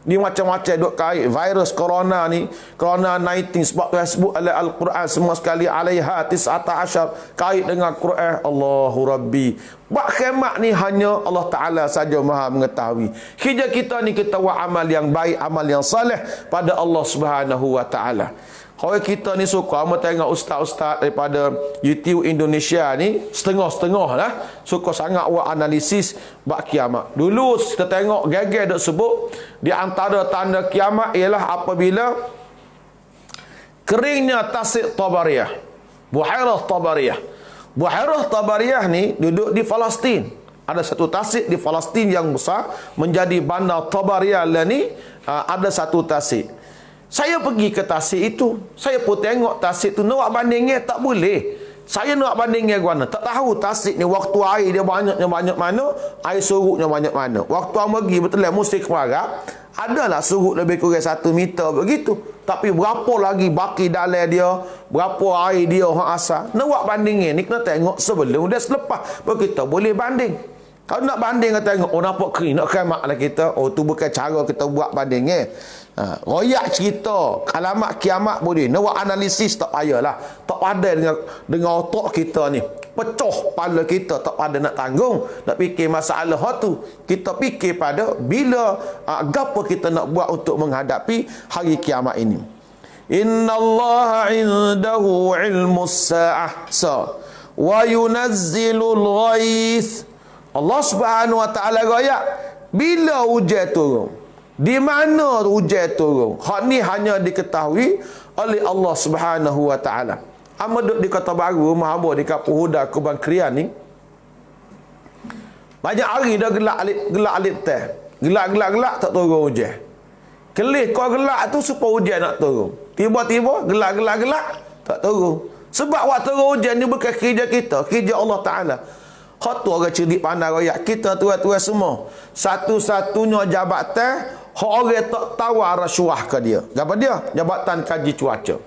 Ni macam-macam duk kait virus corona ni, corona 19 sebab Tuhan sebut oleh Al-Quran semua sekali alaiha 19 kait dengan Quran. Allahu Rabbi. Bab kiamat ni hanya Allah Taala saja Maha mengetahui. Kerja kita ni kita buat amal yang baik, amal yang soleh pada Allah Subhanahu wa taala. Kalau kita ni suka tengok ustaz-ustaz daripada YouTube Indonesia ni setengah-setengah lah. Suka sangat buat analisis bab kiamat. Dulu kita tengok gagal dok sebut di antara tanda kiamat ialah apabila keringnya tasik Tabariyah. Buhairah Tabariyah. Buhairah Tabariyah ni duduk di Palestin. Ada satu tasik di Palestin yang besar menjadi bandar Tabariyah lah ni, ada satu tasik. Saya pergi ke tasik itu. Saya pun tengok tasik tu. Nak bandingnya tak boleh. Saya nak bandingnya ke mana? Tak tahu tasik ni waktu air dia banyaknya banyak mana, air surutnya banyak mana. Waktu orang pergi betul lah musim kemarau, adalah surut lebih kurang 1 meter begitu. Tapi berapa lagi baki dalam dia, berapa air dia orang asal. Nak bandingnya ni kena tengok sebelum dan selepas. Baru kita boleh banding. Kalau nak banding kita tengok, nampak kering, nak kiamat lah kita. Tu bukan cara kita buat bandingnya. Royak cerita alamat kiamat boleh. Nak buat analisis tak payahlah. Tak padan dengan otak kita ni. Pecah kepala kita, tak padan nak tanggung. Nak fikir masalah tu. Kita fikir pada bila apa kita nak buat untuk menghadapi hari kiamat ini. Innallaha indahu ilmus sa'ah wa yunazzilul ghaith. Allah Subhanahu wa taala royak bila hujan turun. Di mana hujan turun? Hak ni hanya diketahui oleh Allah Subhanahu wa taala. Amaduk di Kota Baru, rumah hamba di Kampung Huda, Kubang Krian ni. Banyak hari dah gelak alip teh. Gelak tak turun hujan. Kelih kau gelak tu supaya hujan nak turun. Tiba-tiba gelak tak turun. Sebab waktu turun hujan ni bukan kerja kita, kerja Allah Taala. Hak tu orang cerdik pandai royak kita tuan-tuan semua. Satu-satunya jabatan hak orang tak tawar rasuah ke dia. Apa dia? Jabatan kaji cuaca.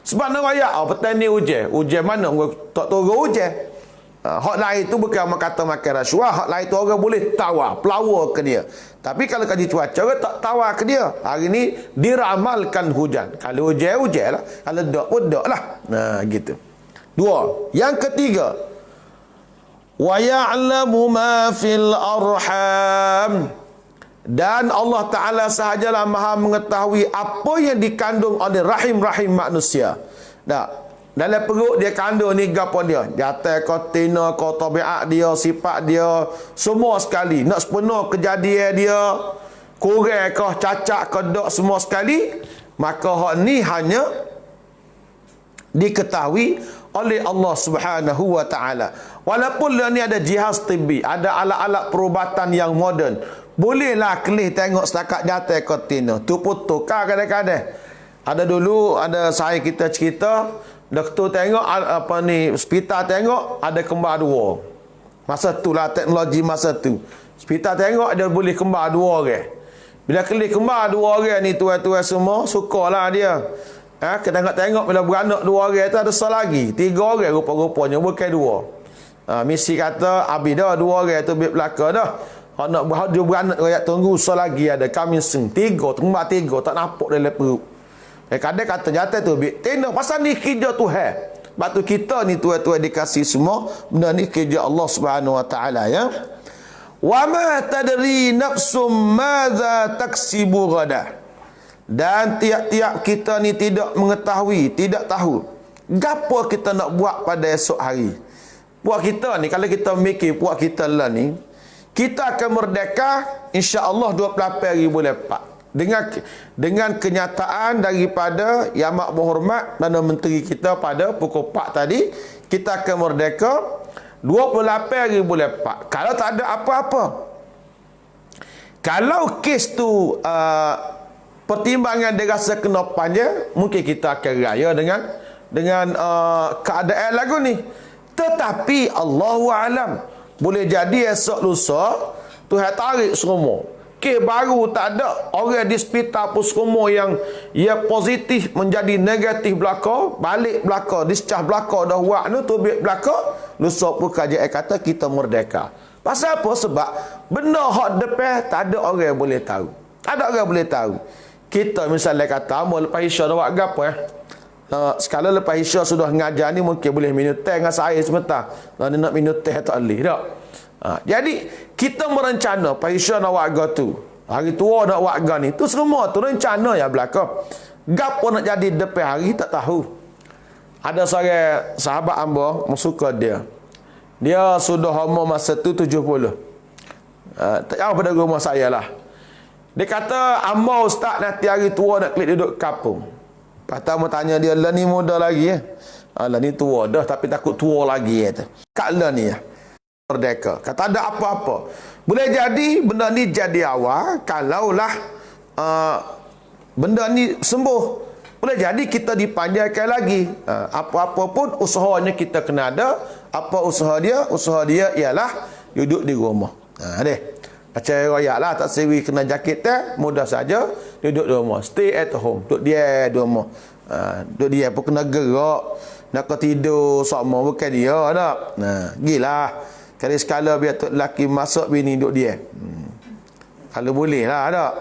Sebab nak royak petani hujan. Hujan mana orang tak turun hujan. Hak lain tu bukan orang kata makan rasuah, hak lain tu orang boleh tawar, pelawar ke dia. Tapi kalau kaji cuaca orang tak tawar ke dia. Hari ni diramalkan hujan. Kalau hujan lah. Kalau dak pun dak lah. Nah gitu. 2. Yang ketiga, wa ya'lamu ma fil arham, dan Allah Ta'ala sahajalah Maha mengetahui apa yang dikandung oleh rahim-rahim manusia. Dalam perut dia kandung ni gapo dia, jatuh ke tina ke tabiat dia, sifat dia, semua sekali. Nak sepenuh kejadian dia, kurang ke cacat ke dak, semua sekali. Maka hak ni hanya diketahui oleh Allah Subhanahu wa taala. Walaupun ni ada jihaz tibbi, ada alat-alat perubatan yang moden, bolehlah kelih tengok setakat jatuh ke tina. Tu pun tukar kadang-kadang. Ada dulu ada saya kita cerita, doktor tengok apa ni, hospital tengok ada kembar 2. Masa tu lah teknologi masa tu. Hospital tengok dia boleh kembar 2 orang. Bila kelih kembar 2 orang ni tuan-tuan semua, sukarlah dia. Kita tengok bila beranak 2 orang tu ada satu lagi 3 orang rupa-rupanya, bukan 2. Misi kata abi dah 2 orang tu biar belaka dah. Hak nak dia beranak rakyat tunggu satu lagi ada kami seng 3 kembar 3 tak nampak dalam perut. Kadang kata jatuh tu biar tengok pasal ni kerja Tuhan. Sebab tu kita ni tuan-tuan dikasih semua benda ni kerja Allah Subhanahu wa taala ya. Wa ma tadri nafsum madza taksibu ghadah. Dan tiap-tiap kita ni tidak mengetahui, tidak tahu gapo kita nak buat pada esok hari. Puak kita ni, kalau kita mikir puak kita lah ni, kita akan merdeka insya-Allah 28 hari bulan 4. Dengan kenyataan daripada Yang Amat Berhormat Perdana Menteri kita pada pukul 4 tadi, kita akan merdeka 28 hari bulan 4. Kalau tak ada apa-apa, kalau kes tu pertimbangan dia rasa kena panjang, mungkin kita akan raya dengan keadaan lagu ni. Tetapi Allahu alam, boleh jadi esok lusa Tuhan tarik semua. Kes baru tak ada, orang di hospital pun semua yang positif menjadi negatif belaka, balik belaka, discharge belaka dah buat tu tubik belaka, lusa pun kerajaan kata kita merdeka. Pasal apa? Sebab benda hak depan tak ada orang yang boleh tahu. Tak ada orang yang boleh tahu. Kita misalnya kata, amal lepas isya dah buat gapo sekala lepas isya sudah ngajar ni mungkin boleh minum teh dengan air sebentar. Dia nak minum teh tak boleh tak? Jadi kita merencana lepas isya nak warga tu, hari tua nak warga ni, tu semua tu rencana ya belaka. Gapo nak jadi depan hari tak tahu. Ada seorang sahabat hamba, suka dia. Dia sudah umur masa tu 70. Tak jauh pada rumah saya lah. Dia kata, hamba ustaz nanti hari tua nak klik duduk kampung. Pertama tanya dia, lah ni muda lagi lah ni tua dah tapi takut tua lagi Kak lah ni merdeka. Kata ada apa-apa. Boleh jadi benda ni jadi awal kalaulah benda ni sembuh. Boleh jadi kita dipanjangkan lagi. Apa-apa pun usahanya kita kena ada. Apa usaha dia? Usaha dia ialah duduk di rumah. Deh. Macam royak lah, tak sewi kena jakit mudah saja duduk di rumah, stay at home, duduk dia di rumah. Duduk dia pun kena gerak, nak tidur sama bukan dia tak. Gila kali sekala biar tok lelaki masuk bini duduk dia. Kalau boleh lah tak.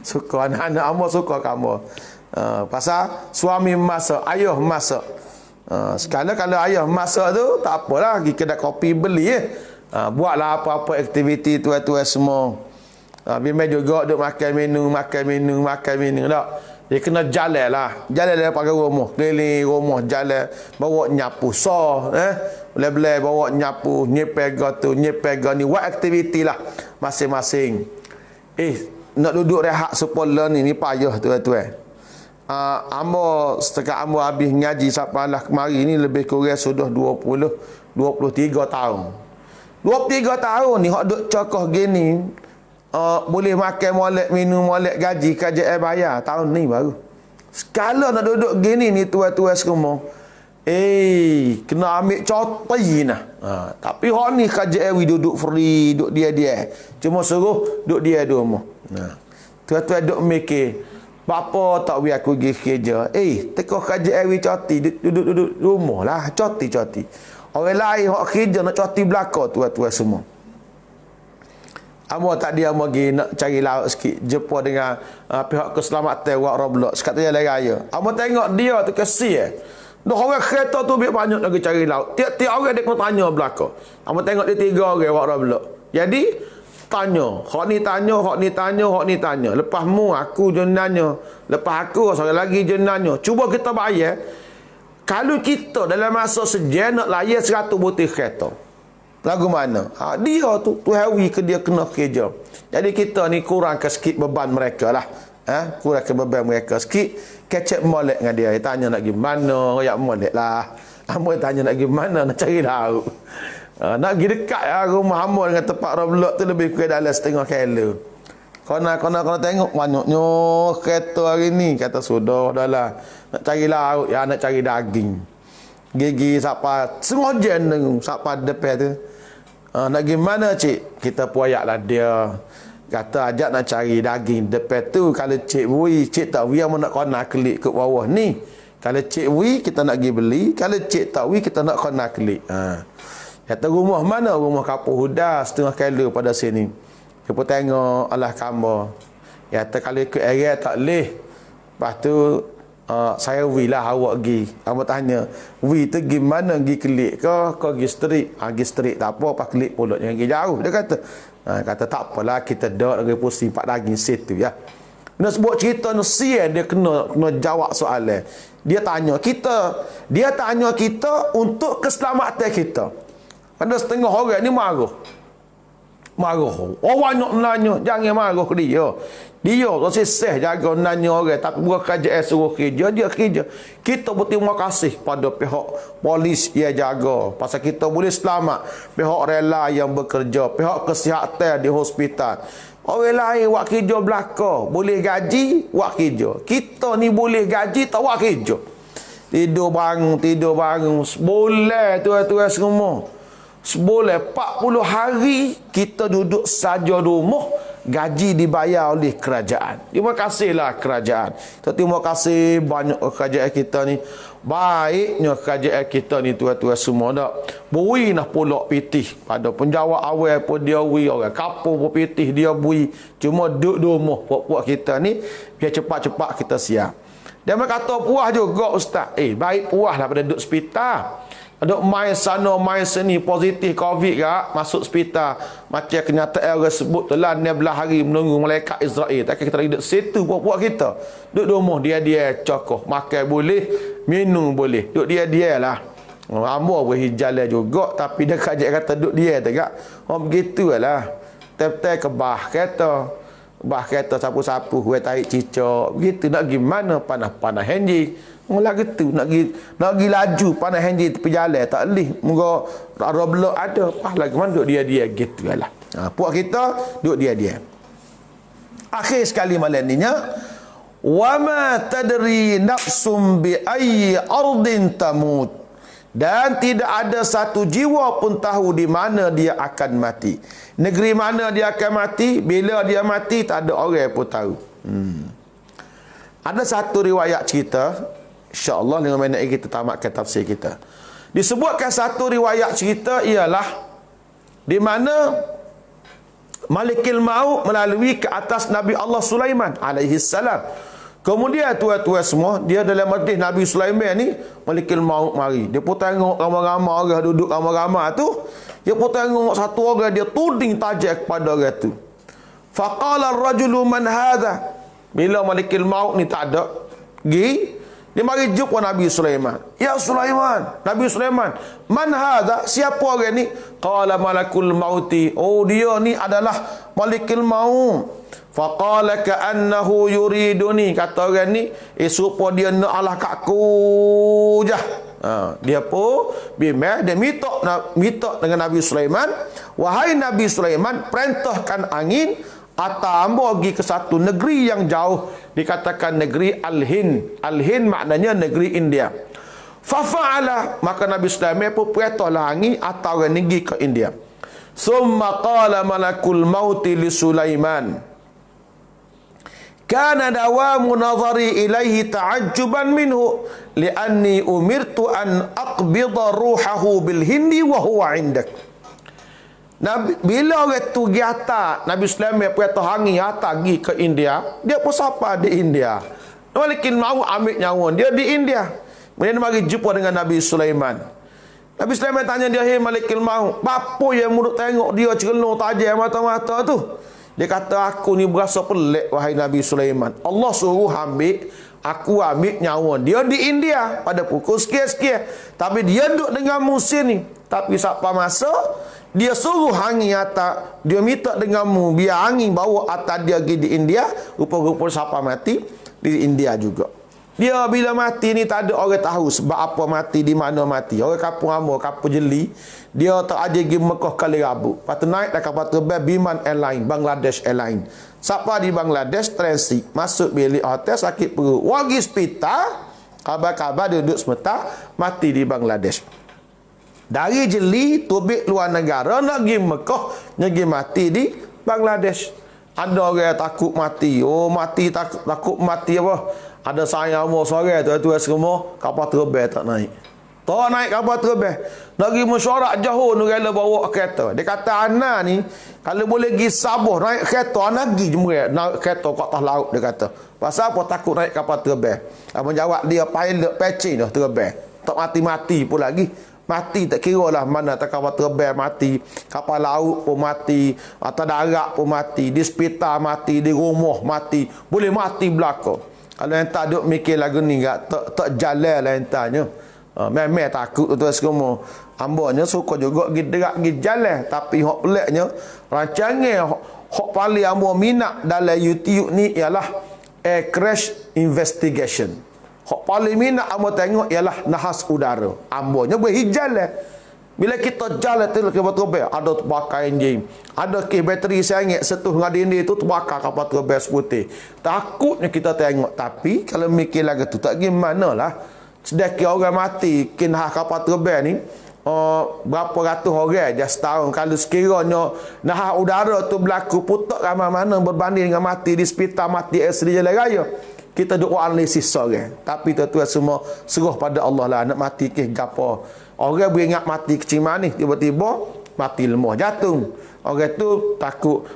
Suka anak-anak hamba, suka kamu. Pasal suami masak, ayah masak. Sekala kalau ayah masak tu tak apalah, pergi kedai kopi beli buatlah apa-apa aktiviti tuan-tuan semua. Bimbang juga duk makan minum tak. Dia kena jalan lah. Jalan daripada rumah, keliling rumah jalan, bawa nyapu sah, boleh-boleh bawa nyapu, nyepega tu, nyepega ni, buat aktiviti lah masing-masing. Nak duduk rehat sepola ni payah tuan-tuan. Amba setakat amba habis ngaji sampai lah kemari ni lebih kurang sudah 23 tahun. 23 tahun ni hak duk cokoh gini, boleh makan molek, minum molek, gaji kerajaan bayar tahun ni baru. Sekala nak duduk gini ni tuan-tuan semua, kena ambil coti nah. Tapi hak ni kerajaan duduk free, duduk dia. Cuma suruh duduk dia di rumah. Tuan-tuan duk mikir, bapa tak biar aku pergi kerja. Teko kerajaan coti, duduk rumah lah, coti. Orang lain hak kerja nak coti belaka tuan-tuan semua. Amo tak dia pergi nak cari laut sikit, jumpa dengan pihak keselamatan wak Roblok sekat jalan raya. Amo tengok dia tu kesian. Dah orang kereta tu banyak lagi cari laut. Tiap-tiap orang dia kena tanya belaka. Amo tengok dia 3 orang wak Roblok. Jadi tanya, hak ni tanya. Lepas mu aku je nanya. Lepas aku seorang lagi je nanya. Cuba kita bayar. Kalau kita dalam masa sejam nak layar 100 butir kereta, lagu mana? Dia tu hawi ke dia kena kerja. Jadi kita ni kurangkan sikit beban mereka lah. Kurangkan beban mereka sikit. Kecek molek dengan dia. Dia tanya nak pergi mana, royak molek lah. Hamba tanya nak pergi mana, nak cari laut. Nak pergi dekat rumah hamba dengan tempat Roblok tu lebih kurang dalam setengah kilo. Kena tengok banyaknya kereta hari ni. Kata sudah dah lah. Nak cari laut, nak cari daging. Gigi siapa sengaja dengan siapa depan tu. Nak gimana cik? Kita puayaklah dia. Kata ajak nak cari daging depan tu. Kalau cik bui, cik tak bui yang nak kena klik ke bawah ni. Kalau cik bui kita nak pergi beli. Kalau cik tak bui kita nak kena klik. Kata rumah mana? Rumah Kapur Huda setengah kilo pada sini. Dia pun tengok Allah khambar. Kata kalau ikut area tak boleh. Lepas tu saya wi lah awak pergi. Abang tanya, wi tu gimana pergi klik ke? Kau pergi street? Pergi street tak apa klik pulak jangan pergi jauh. Dia kata, kata tak apalah kita duduk lagi pusing pak daging situ ya. Bila sebut cerita ni sia, dia kena jawab soalan. Dia tanya kita untuk keselamatan kita. Ada setengah orang ni marah. Orang nak nanya, jangan marah ke dia. Dia seseh jaga nanya orang, tapi bukan kerajaan suruh kerja, dia kerja. Kita berterima kasih pada pihak polis yang jaga, pasal kita boleh selamat. Pihak rela yang bekerja, pihak kesihatan di hospital. Orang lain buat kerja belaka, boleh gaji, buat kerja. Kita ni boleh gaji, tak buat kerja. Tidur bangun. Sebulan tuan-tuan semua. Sebulan 40 hari kita duduk saja rumah, gaji dibayar oleh kerajaan. Terima kasihlah kerajaan. Terima kasih banyak kerajaan kita ni. Baiknya kerajaan kita ni tuan-tuan semua dak. Bui nak pulak pitih. Pada penjawab awal pun dia bui, orang kapur pun pitih dia bui. Cuma duduk rumah puak-puak kita ni biar cepat-cepat kita siap. Dia kata puas juga ustaz. Baik puas lah pada duduk hospital. Ada main sana, main sini, positif COVID kak, masuk hospital. Macam kenyataan orang sebut telah 16 hari menunggu malaikat Israel. Takkan kita duduk situ buat-buat kita. Duduk rumah dia cokoh. Makan boleh, minum boleh. Duduk dia lah. Ramah pun hijalan juga. Tapi dia kata duduk dia tak. Begitu lah. Tep-tep ke bah kereta sapu-sapu, gue tarik cicak. Begitu nak pergi mana, panas-panas hanji. Mula gitu nak pergi laju panas hanji tepi jalan tak leh. Moga roblok ada. Lagi mana duduk dia gitu lah. Puak kita duduk dia. Akhir sekali malam ni nya, wa ma tadri nafsum bi ayyi ardin tamut. Dan tidak ada satu jiwa pun tahu di mana dia akan mati. Negeri mana dia akan mati, bila dia mati tak ada orang pun tahu. Ada satu riwayat cerita, insya-Allah 5 minit lagi kita tamatkan tafsir kita. Disebutkan satu riwayat cerita ialah di mana Malikul Maut melalui ke atas Nabi Allah Sulaiman alaihi salam. Kemudian tuan-tuan semua, dia dalam majlis Nabi Sulaiman ni, Malikul Maut mari. Dia pun tengok ramai-ramai orang duduk ramai-ramai tu. Dia pun tengok satu orang, dia tuding tajam kepada orang tu. Faqala ar-rajulu man hadha. Bila Malikul Maut ni tak ada, dia mari jumpa Nabi Sulaiman. Ya Sulaiman, Nabi Sulaiman, man hadha? Siapa orang ni? Qala malakul mauti. Oh, dia ni adalah Malikul Maut. Faqala ka'annahu yuriduni. Kata orang ni, serupa dia nak alah kakku jah. Dia pun bimbang, dia minta dengan Nabi Sulaiman, wahai Nabi Sulaiman, perintahkan angin atau ambo pergi ke satu negeri yang jauh, dikatakan negeri Al-Hind. Al-Hind maknanya negeri India. Fafa'ala, maka Nabi Sulaiman pun perintahlah angin atau orang pergi ke India. Summa qala malakul mauti li Sulaiman, kana dawamu nazari ilaihi ta'ajjuban minhu li'anni umirtu an aqbida ruhahu bil hindi wa huwa indak. Bila orang tu pergi atas, Nabi Sulaiman pergi hangi atas pergi ke India, dia pun siapa di India. Malikul Maut ambil nyawa dia di India. Kemudian dia mari jumpa dengan Nabi Sulaiman. Nabi Sulaiman tanya dia, "Hei Malikul Maut, apa yang mulut tengok dia celana tajam mata-mata tu?" Dia kata, "Aku ni berasa pelik wahai Nabi Sulaiman. Allah suruh aku ambil nyawa dia di India pada pukul sekian-sekian. Tapi dia duduk dengan musim ni. Tapi siapa masa dia suruh angin atas, dia minta denganmu biar angin bawa atas dia pergi di India. Rupa-rupa siapa mati di India juga. Dia bila mati ni tak ada orang tahu sebab apa mati, di mana mati. Orang kampung hamba, kampung jeli, dia tak aja pergi Mekah kali Rabu. Lepas tu naik dah kapal terbang Biman Airline, Bangladesh Airline. Siapa di Bangladesh transit, masuk bilik hotel sakit perut. Wagi hospital, kabar-kabar dia duduk sementara, mati di Bangladesh. Dari jeli, tubik luar negara, nak pergi Mekah, nak pergi mati di Bangladesh. Ada orang takut mati. Oh, mati takut mati apa? Ada saya umur sore tu semua kapal terbang tak naik. Tak naik kapal terbang. Nak pergi mesyuarat jauh nak rela bawa kereta. Dia kata anak ni kalau boleh pergi Sabah naik kereta, anak pergi jemur naik kereta kat atas laut, dia kata. Pasal apa takut naik kapal terbang? Abang jawab dia pilot pecing dah terbang. Tak mati-mati pun lagi. Mati tak kira lah mana, tak kapal terbang mati, kapal laut pun mati, atas darat pun mati, di hospital mati, di rumah mati, boleh mati belaka. Kalau yang tak duk mikir lagu ni tak jalan lah yang tanya. Memang takut tu semua. Hambanya suka juga pergi derak pergi jalan, tapi hak peliknya rancangan hak paling hamba minat dalam YouTube ni ialah air crash investigation. Hak paling minat hamba tengok ialah nahas udara. Hambanya berhijal lah. Bila kita jalan tu kapal terbang, ada terbakar enjin, ada kes bateri sengit setuh dengan dinding tu terbakar kapal terbang seputih. Takutnya kita tengok, tapi kalau mikir lagi tu tak gimana lah. Sedekah orang mati kena kapal terbang ni, berapa ratus orang je setahun. Kalau sekiranya nahas udara tu berlaku, putak ramai mana berbanding dengan mati di hospital, mati di jalan raya. Kita duk analisis seorang. Tapi tuan-tuan semua serah pada Allah lah. Nak mati ke gapo. Orang beringat mati kecil manis, tiba-tiba mati lemah jatuh. Orang tu takut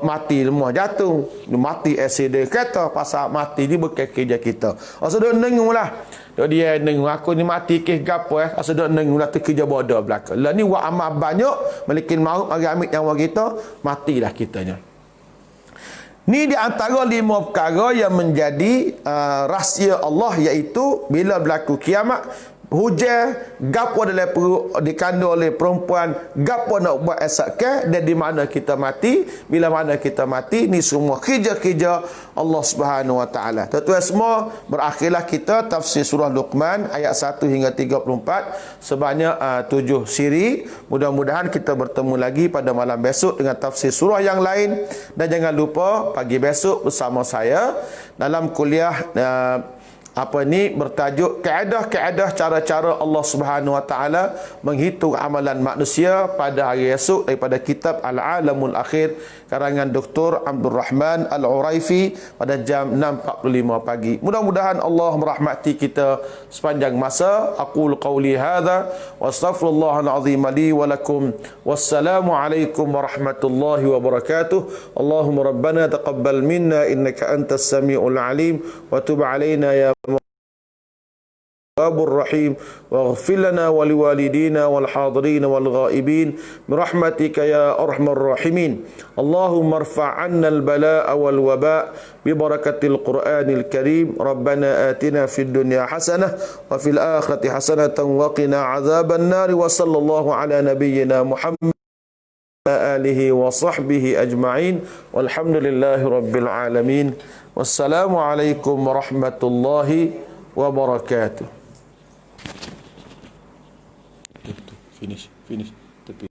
mati lemah jatuh, mati accident kereta, pasal mati ni bukan kerja kita. Asal duk nengung lah. Dia nengung aku ni mati ke gapo asal duk nengung lah tu kerja bodoh belaka. Lah ni buat amal banyak, malikin maut mari ambil nyawa kita, matilah kitanya. Ni di antara 5 perkara yang menjadi rahsia Allah, iaitu bila berlaku kiamat, hujan, gapo dalam perut dikandung oleh perempuan, gapo nak buat esok dan di mana kita mati, bila mana kita mati, ni semua kerja-kerja Allah Subhanahu Wa Taala. Tuan-tuan semua, berakhirlah kita tafsir surah Luqman ayat 1 hingga 34 sebanyak 7 siri. Mudah-mudahan kita bertemu lagi pada malam besok dengan tafsir surah yang lain, dan jangan lupa pagi besok bersama saya dalam kuliah bertajuk kaedah-kaedah cara-cara Allah Subhanahu Wa Taala menghitung amalan manusia pada hari esok, daripada kitab Al-Alamul Akhir karangan Dr. Abdul Rahman Al-Uraifi pada jam 6.45 pagi. Mudah-mudahan Allah merahmati kita sepanjang masa. Aqul qawli hadza wa astaghfirullahal azim li wa lakum. Wassalamu alaikum warahmatullahi wabarakatuh. Allahumma rabbana taqabbal minna innaka antas samiul alim wa tub alaina ya الرحيم واغفر لنا ولوالدينا والحاضرين والغائبين برحمتك يا أرحم الراحمين. اللهم ارفع عنا البلاء والوباء ببركة القرآن الكريم. ربنا آتنا في الدنيا حسنة وفي الآخرة حسنة وقنا عذاب النار. وصلى الله على نبينا محمد آله وصحبه أجمعين والحمد لله رب العالمين. والسلام عليكم ورحمة الله وبركاته. Finish.